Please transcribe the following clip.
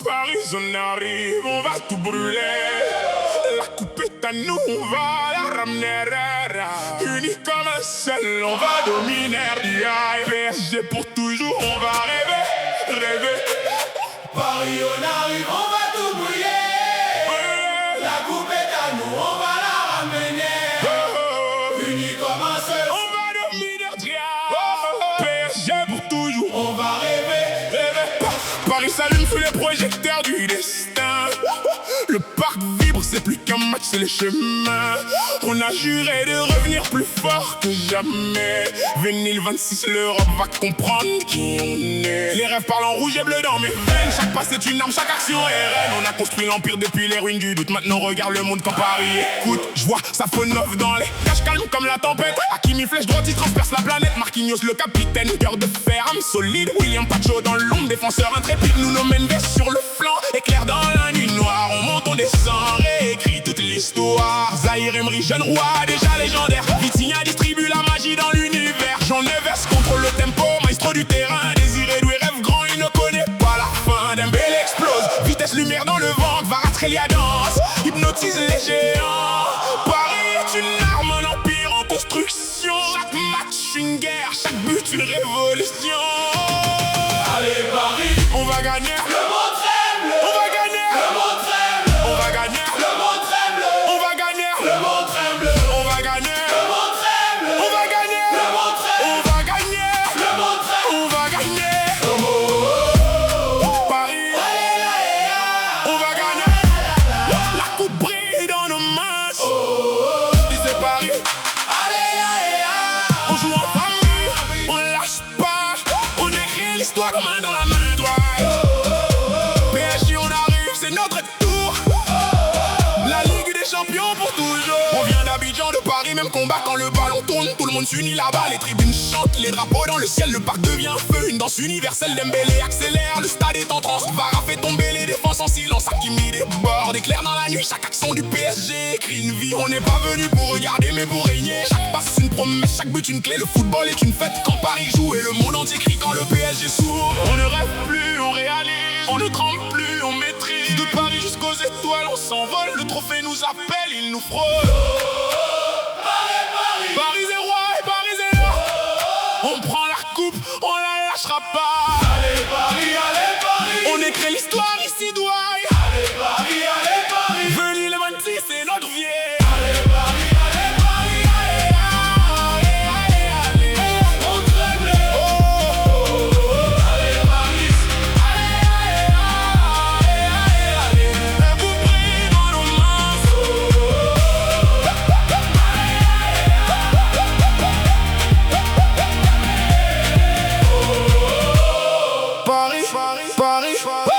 Paris, on arrive, on va tout brûler. La coupe est à nous, on va la ramener. Unis comme un seul, on va dominer. PSG pour toujours, on va rêver, rêver. Paris, on arrive, on va tout brûler. La coupe est à nous, on va la ramener. Unis comme un seul, on va dominer. PSG pour toujours, on va rêver, rêver. Paris s'allume sous les projecteurs du destin. Le parc vibre, c'est plus qu'un match, c'est les chemins. On a juré de revenir plus fort que jamais. 2026, l'Europe va comprendre qui on est. Les rêves parlent en rouge et bleu dans mes veines. Chaque pas c'est une arme, chaque action est reine. On a construit l'empire depuis les ruines du doute. Maintenant regarde le monde quand Paris écoute. Je vois ça feu neuf dans les cages calmes comme la tempête. Hakimi flèche droite, il transperce la planète. Marquinhos le capitaine, cœur de fer, âme solide. William Pacho dans l'ombre, défenseur intrépide. Nous nos Mendes sur le flanc, éclair dans la nuit noire. On monte, on descend, réécrit toute l'histoire. Zahir Emery, jeune roi, déjà légendaire. Vitinha distribue la magie dans l'univers. Jean Neves contrôle le tempo, maestro du terrain. Désiré Doué rêve grand, il ne connaît pas la fin. Dembélé explose, vitesse lumière dans le ventre. Kvaratskhelia danse, hypnotise les géants. Paris est une arme, un empire en construction. Chaque match une guerre, chaque but une révolution. allez Paris, On va gagner, le monde tremble. on va gagner, Le monde tremble. on va gagner, Le monde tremble. on va gagner, Le monde tremble. on va gagner, Le monde tremble. on va gagner, Le monde tremble. on va gagner, Le monde tremble. on va gagner. Paris, on va gagner. La coupe brille dans nos mains. Si c'est Paris, on joue en famille, on lâche pas. On écrit l'histoire main dans la main droite. PSG, on arrive, c'est notre tour. La Ligue des Champions pour toujours. On vient d'Abidjan, de Paris, même combat quand le ballon tourne. Tout le monde s'unit là-bas, les tribunes chantent, les drapeaux dans le ciel, le parc devient feu. Une danse universelle, Dembélé accélère, le stade est en transe. Vara fait tomber les défenses en silence, Hakimi déborde, éclair dans la nuit. Chaque action du PSG écrit une vie. On n'est pas venu pour regarder mais pour régner. Chaque passe une promesse, chaque but une clé. Le football est une fête quand Paris joue et le monde entier crie quand le PSG s'ouvre. On ne rêve plus, on réalise, on ne tremble plus, on maîtrise. De Paris jusqu'aux étoiles, on s'envole. Le trophée nous appelle, il nous frôle. Paris est roi et Paris est là. On prend la coupe, on la lâchera pas. Allez Paris. On écrit l'histoire ici, Douai. Allez Paris. Venu le 26, c'est notre vie. Allez Paris. On tremble. Allez Paris. Et vous brillez dans nos mains. Paris, Paris, Paris.